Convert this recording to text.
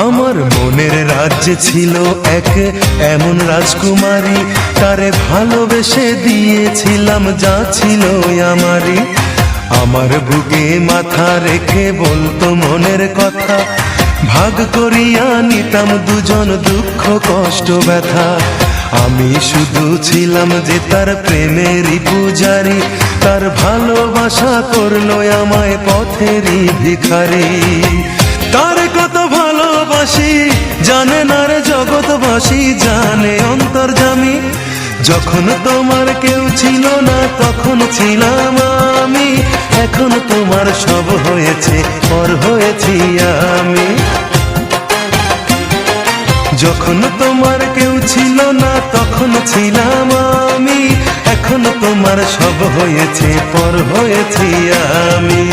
আমার মনের রাজ্যে ছিল এক এমন রাজকুমারী, তারে ভালোবেসে দিয়েছিলাম যা ছিল আমারই। আমার বুকে মাথা রেখে বলতো মনের কথা, ভাগ করিয়া নিতাম দুজন দুঃখ কষ্ট ব্যথা। আমি শুধু ছিলাম যে তার প্রেমেরই পূজারি, তার ভালোবাসা করলো আমায় পথেরই ভিখারি। তার কত ভালোবাসি জানে না রে জগৎবাসী, জানে অন্তর্যামী। যখন তোমার কেউ ছিল না তখন ছিলাম আমি, এখন তোমার সব হয়েছে পর হয়েছি আমি। যখন তোমার কেউ ছিল না তখন ছিলাম আমি, এখন তোমার সব হয়েছে পর হয়েছি আমি।